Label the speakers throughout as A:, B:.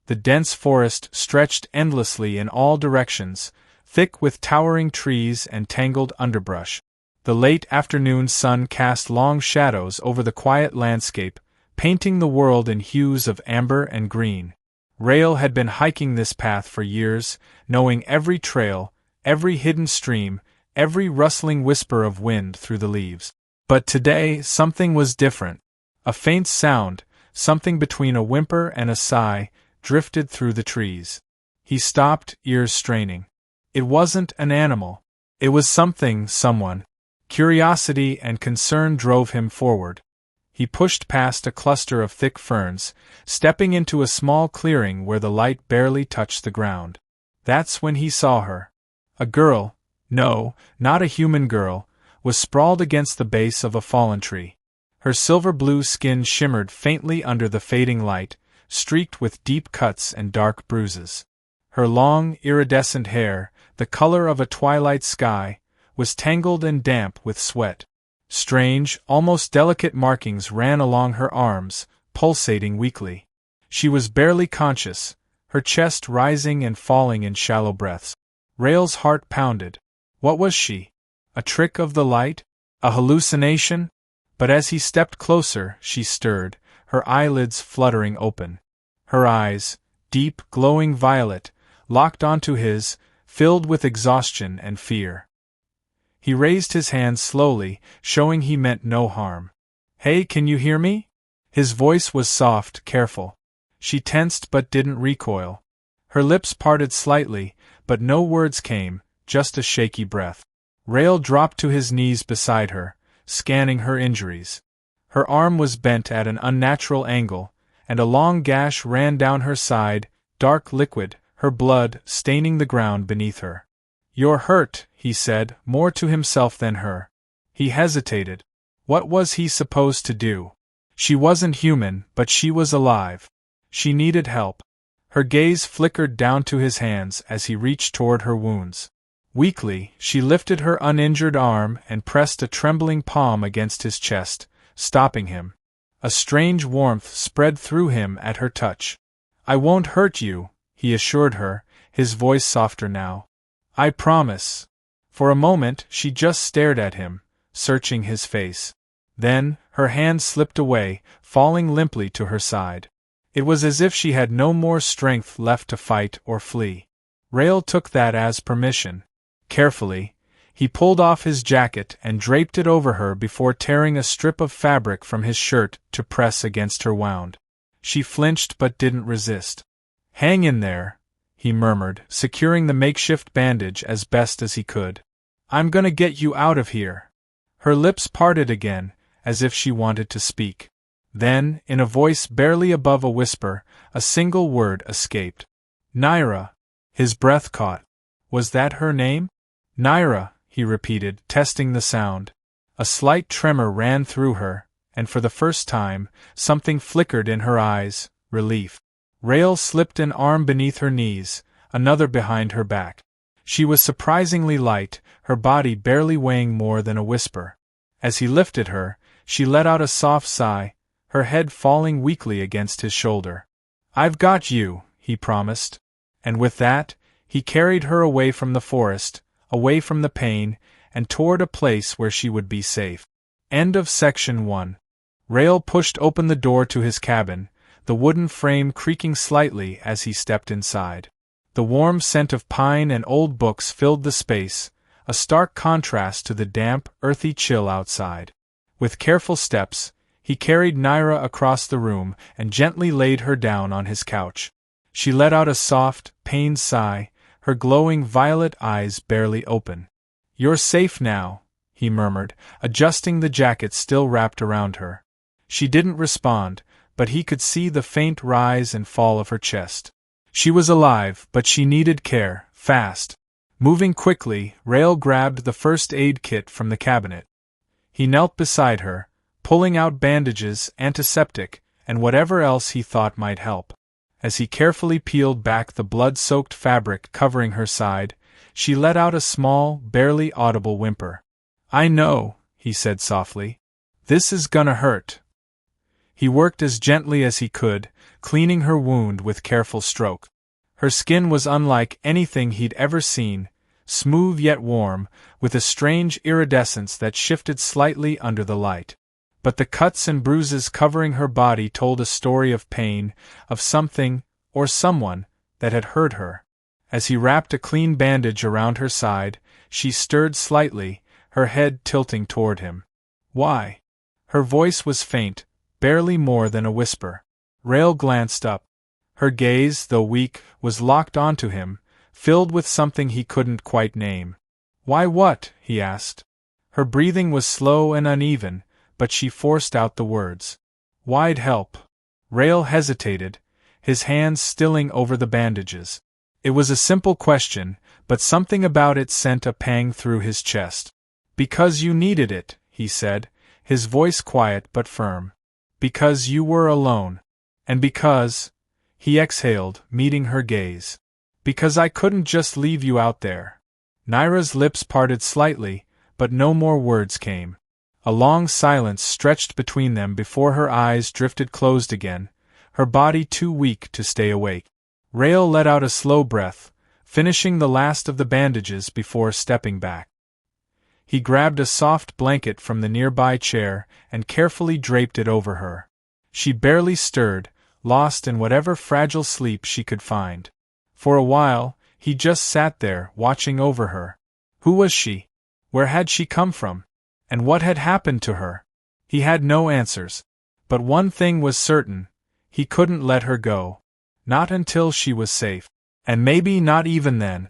A: The dense forest stretched endlessly in all directions, thick with towering trees and tangled underbrush. The late afternoon sun cast long shadows over the quiet landscape, painting the world in hues of amber and green. Rael had been hiking this path for years, knowing every trail, every hidden stream, every rustling whisper of wind through the leaves. But today something was different. A faint sound, something between a whimper and a sigh, drifted through the trees. He stopped, ears straining. It wasn't an animal. It was someone. Curiosity and concern drove him forward. He pushed past a cluster of thick ferns, stepping into a small clearing where the light barely touched the ground. That's when he saw her. A girl, no, not a human girl, was sprawled against the base of a fallen tree. Her silver-blue skin shimmered faintly under the fading light, streaked with deep cuts and dark bruises. Her long, iridescent hair, the color of a twilight sky, was tangled and damp with sweat. Strange, almost delicate markings ran along her arms, pulsating weakly. She was barely conscious, her chest rising and falling in shallow breaths. Rael's heart pounded. What was she? A trick of the light? A hallucination? But as he stepped closer, she stirred, her eyelids fluttering open. Her eyes, deep, glowing violet, locked onto his, filled with exhaustion and fear. He raised his hand slowly, showing he meant no harm. "Hey, can you hear me?" His voice was soft, careful. She tensed but didn't recoil. Her lips parted slightly, but no words came, just a shaky breath. Rael dropped to his knees beside her, scanning her injuries. Her arm was bent at an unnatural angle, and a long gash ran down her side, dark liquid, her blood staining the ground beneath her. "You're hurt," he said, more to himself than her. He hesitated. What was he supposed to do? She wasn't human, but she was alive. She needed help. Her gaze flickered down to his hands as he reached toward her wounds. Weakly, she lifted her uninjured arm and pressed a trembling palm against his chest, stopping him. A strange warmth spread through him at her touch. "I won't hurt you," he assured her, his voice softer now. "I promise." For a moment she just stared at him, searching his face. Then, her hand slipped away, falling limply to her side. It was as if she had no more strength left to fight or flee. Rael took that as permission. Carefully, he pulled off his jacket and draped it over her before tearing a strip of fabric from his shirt to press against her wound. She flinched but didn't resist. "Hang in there," he murmured, securing the makeshift bandage as best as he could. "I'm gonna get you out of here." Her lips parted again, as if she wanted to speak. Then, in a voice barely above a whisper, a single word escaped. "Naira." His breath caught. Was that her name? "Naira," he repeated, testing the sound. A slight tremor ran through her, and for the first time, something flickered in her eyes, relief. Rael slipped an arm beneath her knees, another behind her back. She was surprisingly light, her body barely weighing more than a whisper. As he lifted her, she let out a soft sigh, her head falling weakly against his shoulder. "I've got you," he promised. And with that, he carried her away from the forest, away from the pain, and toward a place where she would be safe. End of Section 1. Rael pushed open the door to his cabin, the wooden frame creaking slightly as he stepped inside. The warm scent of pine and old books filled the space, a stark contrast to the damp, earthy chill outside. With careful steps, he carried Naira across the room and gently laid her down on his couch. She let out a soft, pained sigh, her glowing violet eyes barely open. "You're safe now," he murmured, adjusting the jacket still wrapped around her. She didn't respond, but he could see the faint rise and fall of her chest. She was alive, but she needed care, fast. Moving quickly, Rael grabbed the first aid kit from the cabinet. He knelt beside her, pulling out bandages, antiseptic, and whatever else he thought might help. As he carefully peeled back the blood-soaked fabric covering her side, she let out a small, barely audible whimper. "I know," he said softly. "This is gonna hurt." He worked as gently as he could, cleaning her wound with careful stroke. Her skin was unlike anything he'd ever seen, smooth yet warm, with a strange iridescence that shifted slightly under the light. But the cuts and bruises covering her body told a story of pain, of something, or someone, that had hurt her. As he wrapped a clean bandage around her side, she stirred slightly, her head tilting toward him. "Why?" Her voice was faint, barely more than a whisper. Rael glanced up. Her gaze, though weak, was locked onto him, filled with something he couldn't quite name. "Why what?" he asked. Her breathing was slow and uneven, but she forced out the words. "Why'd help?" Rael hesitated, his hands stilling over the bandages. It was a simple question, but something about it sent a pang through his chest. "Because you needed it," he said, his voice quiet but firm. "Because you were alone. And because—" he exhaled, meeting her gaze. "Because I couldn't just leave you out there." Naira's lips parted slightly, but no more words came. A long silence stretched between them before her eyes drifted closed again, her body too weak to stay awake. Rael let out a slow breath, finishing the last of the bandages before stepping back. He grabbed a soft blanket from the nearby chair and carefully draped it over her. She barely stirred, lost in whatever fragile sleep she could find. For a while, he just sat there, watching over her. Who was she? Where had she come from? And what had happened to her? He had no answers. But one thing was certain, he couldn't let her go. Not until she was safe. And maybe not even then.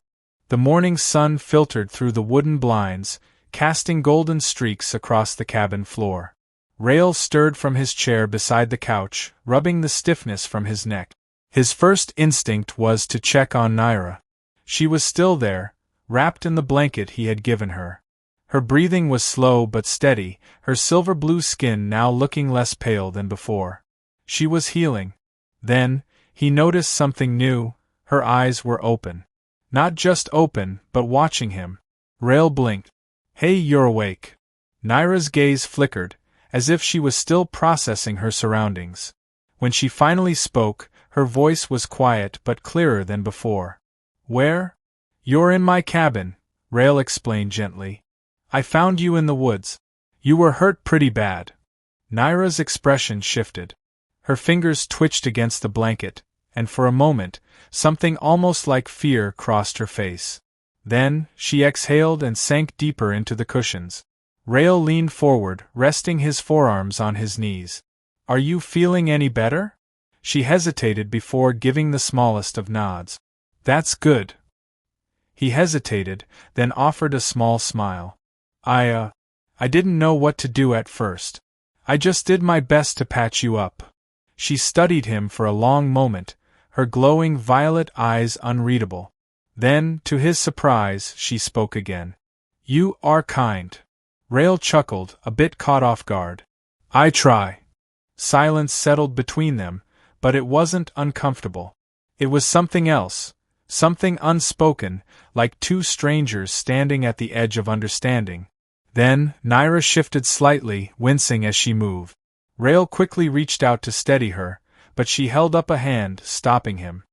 A: The morning sun filtered through the wooden blinds, casting golden streaks across the cabin floor. Rael stirred from his chair beside the couch, rubbing the stiffness from his neck. His first instinct was to check on Naira. She was still there, wrapped in the blanket he had given her. Her breathing was slow but steady, her silver-blue skin now looking less pale than before. She was healing. Then, he noticed something new. Her eyes were open. Not just open, but watching him. Rael blinked. "Hey, you're awake." Naira's gaze flickered, as if she was still processing her surroundings. When she finally spoke, her voice was quiet but clearer than before. "Where?" "You're in my cabin," Rael explained gently. "I found you in the woods. You were hurt pretty bad." Naira's expression shifted. Her fingers twitched against the blanket, and for a moment, something almost like fear crossed her face. Then, she exhaled and sank deeper into the cushions. Rael leaned forward, resting his forearms on his knees. "Are you feeling any better?" She hesitated before giving the smallest of nods. "That's good." He hesitated, then offered a small smile. I didn't know what to do at first. I just did my best to patch you up." She studied him for a long moment, her glowing violet eyes unreadable. Then, to his surprise, she spoke again. "You are kind." Rael chuckled, a bit caught off guard. "I try." Silence settled between them, but it wasn't uncomfortable. It was something else, something unspoken, like two strangers standing at the edge of understanding. Then, Naira shifted slightly, wincing as she moved. Rael quickly reached out to steady her, but she held up a hand, stopping him.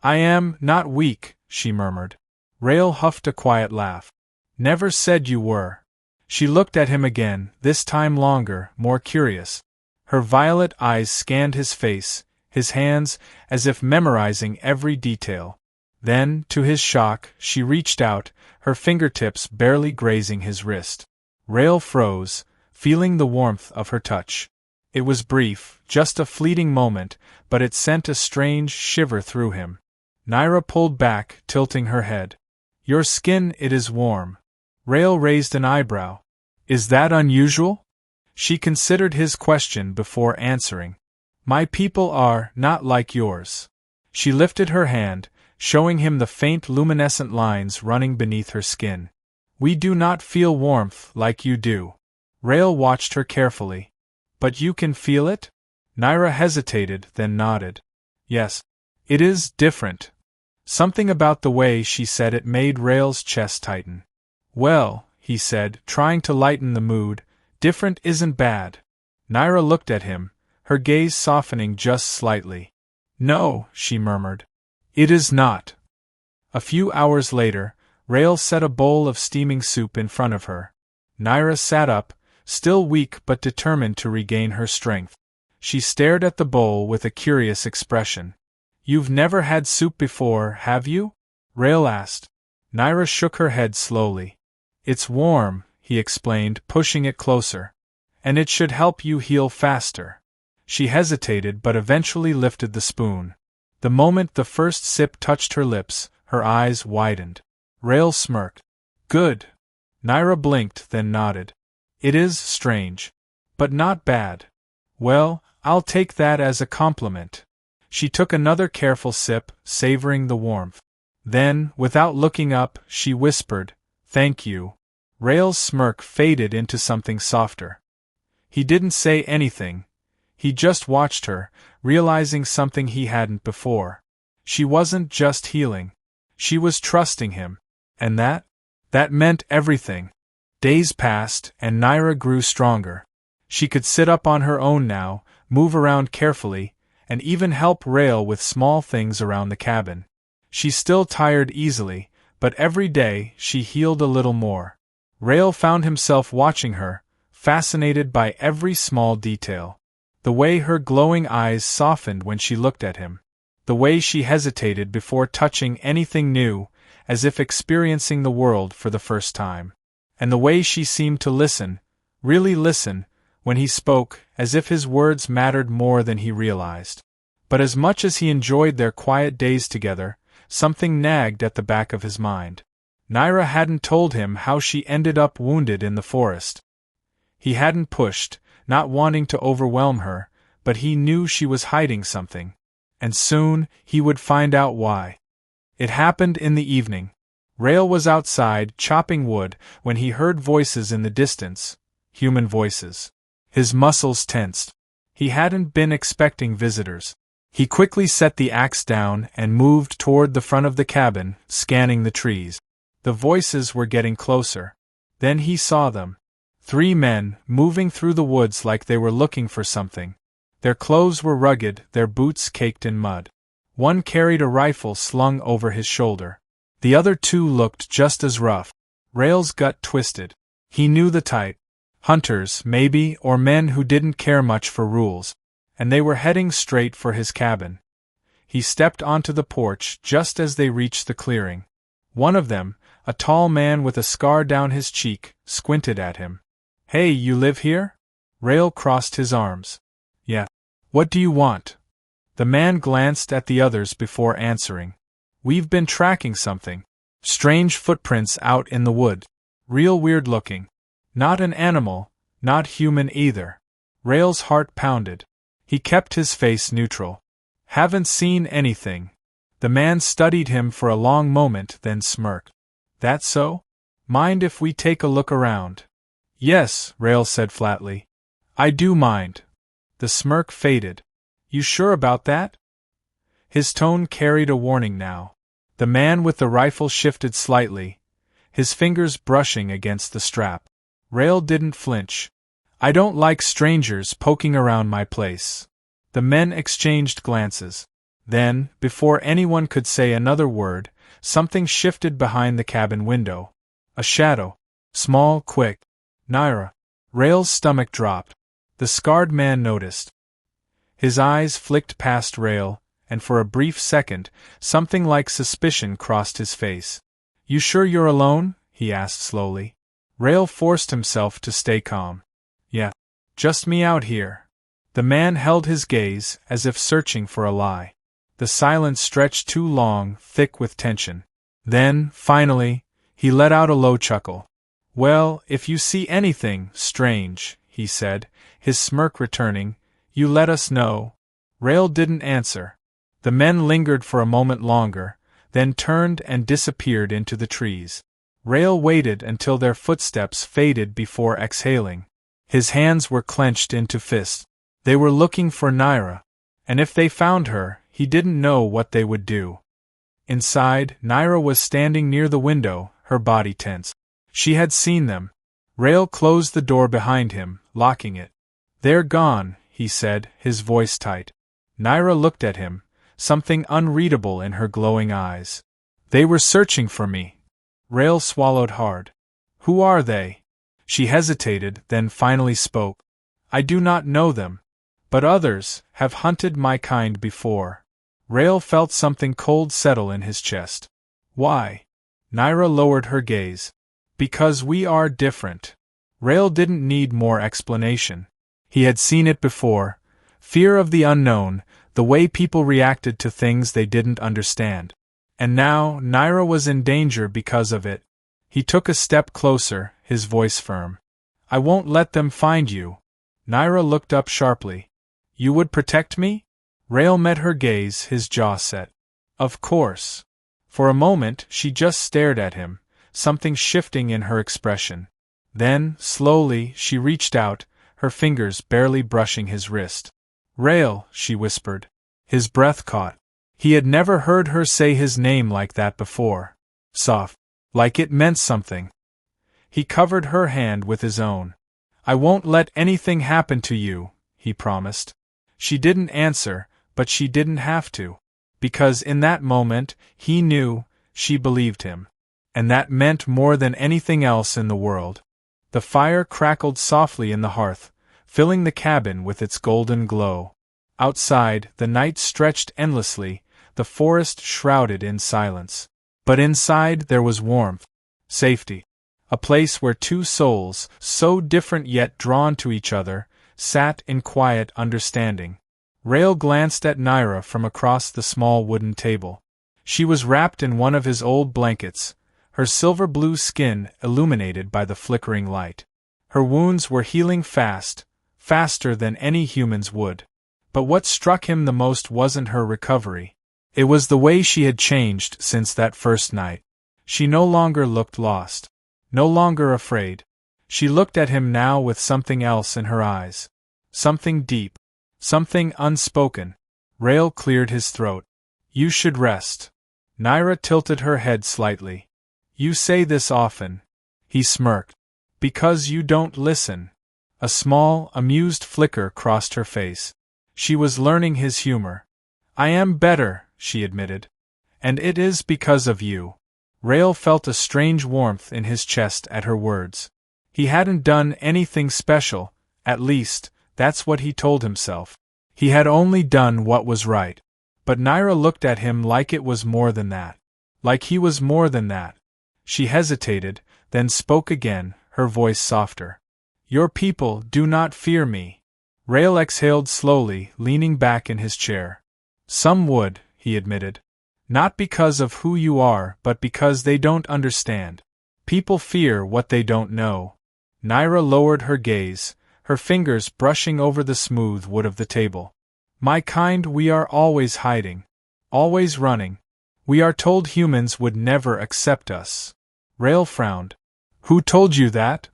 A: "I am not weak," she murmured. Rael huffed a quiet laugh. "Never said you were." She looked at him again, this time longer, more curious. Her violet eyes scanned his face, his hands, as if memorizing every detail. Then, to his shock, she reached out, her fingertips barely grazing his wrist. Rael froze, feeling the warmth of her touch. It was brief, just a fleeting moment, but it sent a strange shiver through him. Naira pulled back, tilting her head. "Your skin, it is warm." Rael raised an eyebrow. "Is that unusual?" She considered his question before answering. "My people are not like yours." She lifted her hand, showing him the faint luminescent lines running beneath her skin. "We do not feel warmth like you do." Rael watched her carefully. "But you can feel it?" Naira hesitated, then nodded. "Yes. It is different." Something about the way she said it made Rael's chest tighten. "Well," he said, trying to lighten the mood, "different isn't bad." Naira looked at him, her gaze softening just slightly. No, she murmured. It is not. A few hours later, Rael set a bowl of steaming soup in front of her. Naira sat up, still weak but determined to regain her strength. She stared at the bowl with a curious expression. You've never had soup before, have you? Rael asked. Naira shook her head slowly. It's warm, he explained, pushing it closer. And it should help you heal faster. She hesitated but eventually lifted the spoon. The moment the first sip touched her lips, her eyes widened. Rael smirked. Good. Naira blinked, then nodded. It is strange. But not bad. Well, I'll take that as a compliment. She took another careful sip, savoring the warmth. Then, without looking up, she whispered, Thank you. Rael's smirk faded into something softer. He didn't say anything. He just watched her, realizing something he hadn't before. She wasn't just healing. She was trusting him. And that meant everything. Days passed, and Naira grew stronger. She could sit up on her own now, move around carefully, and even help Rael with small things around the cabin. She still tired easily, but every day she healed a little more. Rael found himself watching her, fascinated by every small detail. The way her glowing eyes softened when she looked at him. The way she hesitated before touching anything new, as if experiencing the world for the first time. And the way she seemed to listen, really listen, when he spoke, as if his words mattered more than he realized. But as much as he enjoyed their quiet days together, something nagged at the back of his mind. Naira hadn't told him how she ended up wounded in the forest. He hadn't pushed, not wanting to overwhelm her, but he knew she was hiding something. And soon, he would find out why. It happened in the evening. Rael was outside, chopping wood, when he heard voices in the distance. Human voices. His muscles tensed. He hadn't been expecting visitors. He quickly set the axe down and moved toward the front of the cabin, scanning the trees. The voices were getting closer. Then he saw them. 3 men, moving through the woods like they were looking for something. Their clothes were rugged, their boots caked in mud. One carried a rifle slung over his shoulder. The other 2 looked just as rough. Rael's gut twisted. He knew the type. Hunters, maybe, or men who didn't care much for rules. And they were heading straight for his cabin. He stepped onto the porch just as they reached the clearing. One of them, a tall man with a scar down his cheek, squinted at him. Hey, you live here? Rael crossed his arms. Yeah. What do you want? The man glanced at the others before answering. We've been tracking something. Strange footprints out in the wood. Real weird looking. Not an animal, not human either. Rael's heart pounded. He kept his face neutral. Haven't seen anything. The man studied him for a long moment, then smirked. That so? Mind if we take a look around? Yes, Rael said flatly. I do mind. The smirk faded. You sure about that? His tone carried a warning now. The man with the rifle shifted slightly, his fingers brushing against the strap. Rael didn't flinch. I don't like strangers poking around my place. The men exchanged glances. Then, before anyone could say another word, something shifted behind the cabin window. A shadow. Small, quick. Naira. Rael's stomach dropped. The scarred man noticed. His eyes flicked past Rael, and for a brief second, something like suspicion crossed his face. You sure you're alone? He asked slowly. Rael forced himself to stay calm. Yeah. Just me out here. The man held his gaze, as if searching for a lie. The silence stretched too long, thick with tension. Then, finally, he let out a low chuckle. Well, if you see anything strange, he said, his smirk returning, you let us know. Rael didn't answer. The men lingered for a moment longer, then turned and disappeared into the trees. Rael waited until their footsteps faded before exhaling. His hands were clenched into fists. They were looking for Naira. And if they found her, he didn't know what they would do. Inside, Naira was standing near the window, her body tense. She had seen them. Rael closed the door behind him, locking it. They're gone, he said, his voice tight. Naira looked at him, something unreadable in her glowing eyes. They were searching for me. Rael swallowed hard. Who are they? She hesitated, then finally spoke. I do not know them. But others have hunted my kind before. Rael felt something cold settle in his chest. Why? Naira lowered her gaze. Because we are different. Rael didn't need more explanation. He had seen it before. Fear of the unknown, the way people reacted to things they didn't understand. And now, Naira was in danger because of it. He took a step closer, his voice firm. I won't let them find you. Naira looked up sharply. You would protect me? Rael met her gaze, his jaw set. Of course. For a moment, she just stared at him, something shifting in her expression. Then, slowly, she reached out, her fingers barely brushing his wrist. Rael, she whispered. His breath caught. He had never heard her say his name like that before. Soft. Like it meant something. He covered her hand with his own. I won't let anything happen to you, he promised. She didn't answer, but she didn't have to. Because in that moment, he knew, she believed him. And that meant more than anything else in the world. The fire crackled softly in the hearth, filling the cabin with its golden glow. Outside, the night stretched endlessly, the forest shrouded in silence. But inside there was warmth, safety. A place where two souls, so different yet drawn to each other, sat in quiet understanding. Rael glanced at Naira from across the small wooden table. She was wrapped in one of his old blankets, her silver-blue skin illuminated by the flickering light. Her wounds were healing fast, faster than any humans would. But what struck him the most wasn't her recovery. It was the way she had changed since that first night. She no longer looked lost. No longer afraid. She looked at him now with something else in her eyes. Something deep. Something unspoken. Rael cleared his throat. You should rest. Naira tilted her head slightly. You say this often. He smirked. Because you don't listen. A small, amused flicker crossed her face. She was learning his humor. I am better, she admitted. And it is because of you. Rael felt a strange warmth in his chest at her words. He hadn't done anything special, at least, that's what he told himself. He had only done what was right. But Naira looked at him like it was more than that. Like he was more than that. She hesitated, then spoke again, her voice softer. Your people do not fear me. Rael exhaled slowly, leaning back in his chair. Some would, he admitted. Not because of who you are, but because they don't understand. People fear what they don't know. Naira lowered her gaze, her fingers brushing over the smooth wood of the table. My kind, we are always hiding. Always running. We are told humans would never accept us. Rael frowned. Who told you that?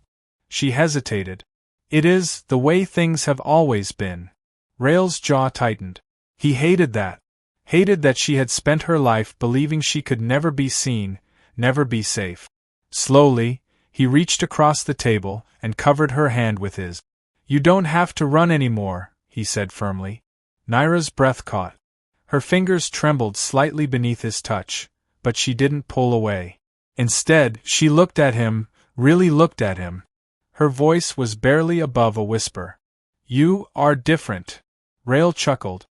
A: She hesitated. It is the way things have always been. Rael's jaw tightened. He hated that. Hated that she had spent her life believing she could never be seen, never be safe. Slowly, he reached across the table and covered her hand with his. You don't have to run anymore, he said firmly. Naira's breath caught. Her fingers trembled slightly beneath his touch, but she didn't pull away. Instead, she looked at him, really looked at him. Her voice was barely above a whisper. You are different. Rael chuckled.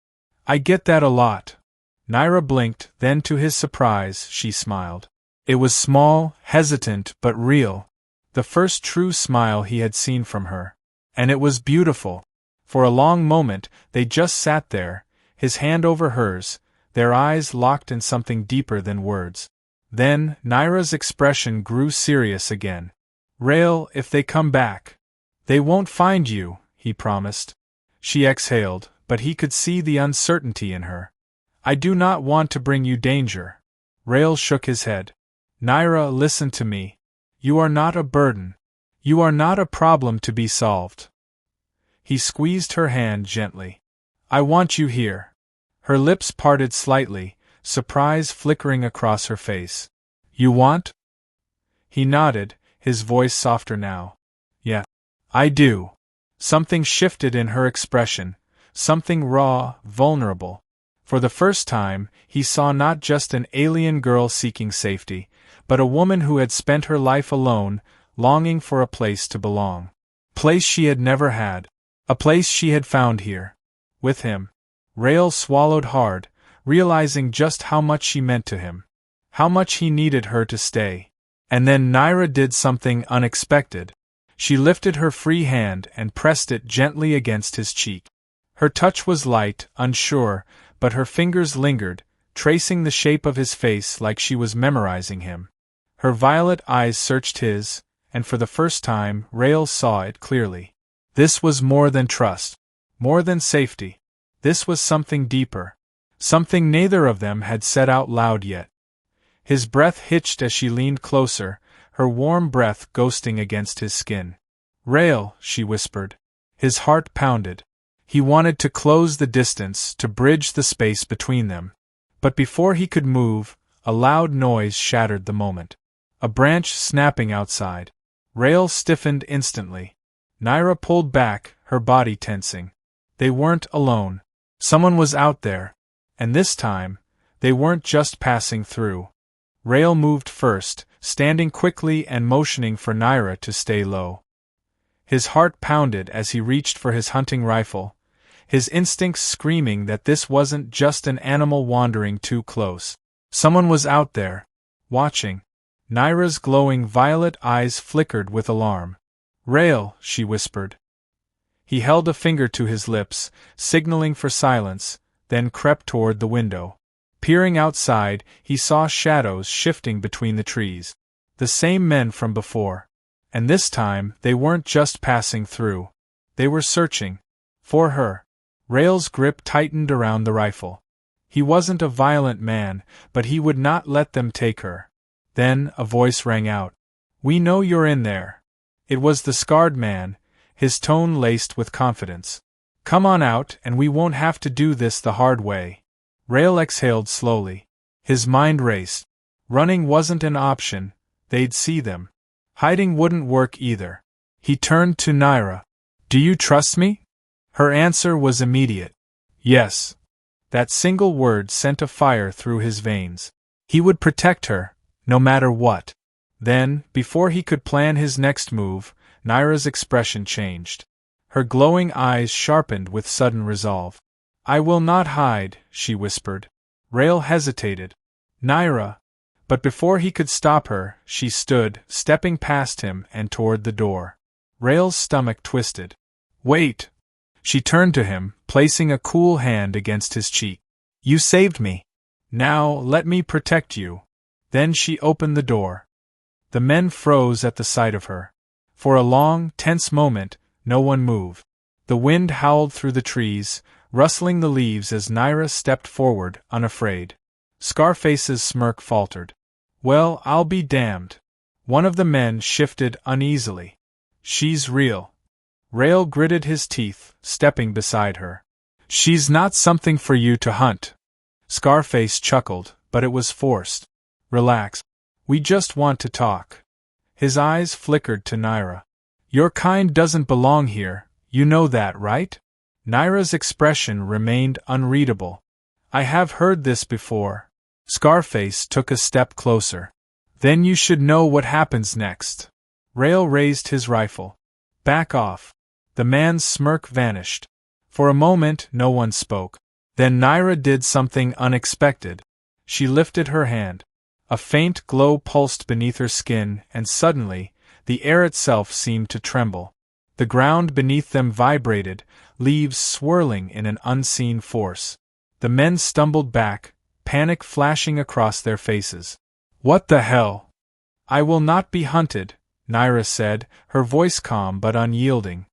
A: I get that a lot. Naira blinked, then to his surprise, she smiled. It was small, hesitant, but real. The first true smile he had seen from her. And it was beautiful. For a long moment, they just sat there, his hand over hers, their eyes locked in something deeper than words. Then, Naira's expression grew serious again. Rael, if they come back. They won't find you, he promised. She exhaled, but he could see the uncertainty in her. I do not want to bring you danger. Rael shook his head. Naira, listen to me. You are not a burden. You are not a problem to be solved. He squeezed her hand gently. I want you here. Her lips parted slightly, surprise flickering across her face. You want? He nodded, his voice softer now. Yeah. I do. Something shifted in her expression, something raw, vulnerable. For the first time, he saw not just an alien girl seeking safety, but a woman who had spent her life alone, longing for a place to belong. Place she had never had. A place she had found here. With him. Rael swallowed hard, realizing just how much she meant to him. How much he needed her to stay. And then Naira did something unexpected. She lifted her free hand and pressed it gently against his cheek. Her touch was light, unsure, but her fingers lingered, tracing the shape of his face like she was memorizing him. Her violet eyes searched his, and for the first time, Rael saw it clearly. This was more than trust. More than safety. This was something deeper. Something neither of them had said out loud yet. His breath hitched as she leaned closer, her warm breath ghosting against his skin. Rael, she whispered. His heart pounded. He wanted to close the distance, to bridge the space between them. But before he could move, a loud noise shattered the moment. A branch snapping outside. Rael stiffened instantly. Naira pulled back, her body tensing. They weren't alone. Someone was out there. And this time, they weren't just passing through. Rael moved first, standing quickly and motioning for Naira to stay low. His heart pounded as he reached for his hunting rifle, his instincts screaming that this wasn't just an animal wandering too close. Someone was out there, watching. Naira's glowing violet eyes flickered with alarm. Rael, she whispered. He held a finger to his lips, signaling for silence, then crept toward the window. Peering outside, he saw shadows shifting between the trees. The same men from before. And this time, they weren't just passing through. They were searching. For her. Rael's grip tightened around the rifle. He wasn't a violent man, but he would not let them take her. Then, a voice rang out. "We know you're in there." It was the scarred man, his tone laced with confidence. "Come on out, and we won't have to do this the hard way." Rael exhaled slowly. His mind raced. Running wasn't an option, they'd see them. Hiding wouldn't work either. He turned to Naira. "Do you trust me?" Her answer was immediate. Yes. That single word sent a fire through his veins. He would protect her, no matter what. Then, before he could plan his next move, Naira's expression changed. Her glowing eyes sharpened with sudden resolve. "I will not hide," she whispered. Rael hesitated. "Naira." But before he could stop her, she stood, stepping past him and toward the door. Rael's stomach twisted. "Wait!" She turned to him, placing a cool hand against his cheek. "You saved me. Now, let me protect you." Then she opened the door. The men froze at the sight of her. For a long, tense moment, no one moved. The wind howled through the trees, rustling the leaves as Naira stepped forward, unafraid. Scarface's smirk faltered. "Well, I'll be damned." One of the men shifted uneasily. "She's real." Rael gritted his teeth, stepping beside her. "She's not something for you to hunt." Scarface chuckled, but it was forced. "Relax. We just want to talk." His eyes flickered to Naira. "Your kind doesn't belong here, you know that, right?" Naira's expression remained unreadable. "I have heard this before." Scarface took a step closer. "Then you should know what happens next." Rael raised his rifle. "Back off." The man's smirk vanished. For a moment, no one spoke. Then Naira did something unexpected. She lifted her hand. A faint glow pulsed beneath her skin, and suddenly, the air itself seemed to tremble. The ground beneath them vibrated, leaves swirling in an unseen force. The men stumbled back, panic flashing across their faces. "What the hell?" "I will not be hunted," Naira said, her voice calm but unyielding.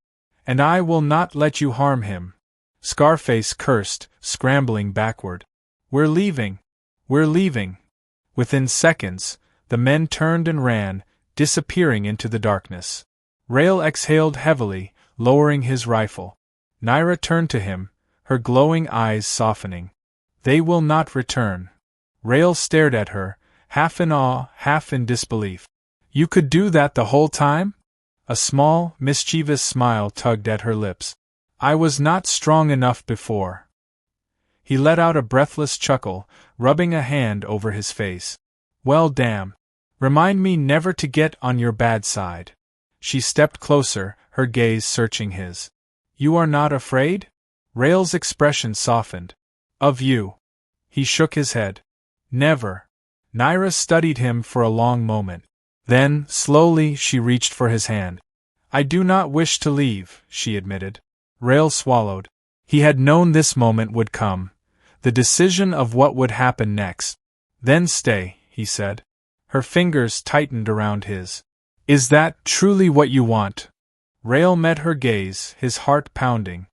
A: "And I will not let you harm him." Scarface cursed, scrambling backward. "We're leaving. We're leaving." Within seconds, the men turned and ran, disappearing into the darkness. Rael exhaled heavily, lowering his rifle. Naira turned to him, her glowing eyes softening. "They will not return." Rael stared at her, half in awe, half in disbelief. "You could do that the whole time?" A small, mischievous smile tugged at her lips. "I was not strong enough before." He let out a breathless chuckle, rubbing a hand over his face. Well, damn. Remind me never to get on your bad side. She stepped closer, her gaze searching his. You are not afraid? Rael's expression softened. Of you. He shook his head. Never. Naira studied him for a long moment. Then, slowly, she reached for his hand. I do not wish to leave, she admitted. Rael swallowed. He had known this moment would come. The decision of what would happen next. Then stay, he said. Her fingers tightened around his. Is that truly what you want? Rael met her gaze, his heart pounding.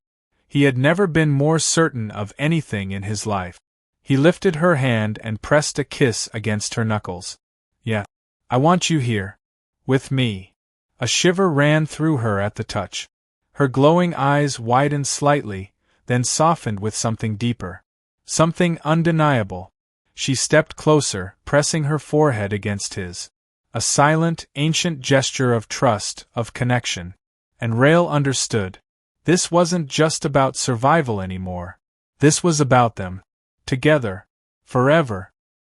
A: He had never been more certain of anything in his life. He lifted her hand and pressed a kiss against her knuckles. Yeah. I want you here. With me. A shiver ran through her at the touch. Her glowing eyes widened slightly, then softened with something deeper. Something undeniable. She stepped closer, pressing her forehead against his. A silent, ancient gesture of trust, of connection. And Rael understood. This wasn't just about survival anymore. This was about them. Together. Forever.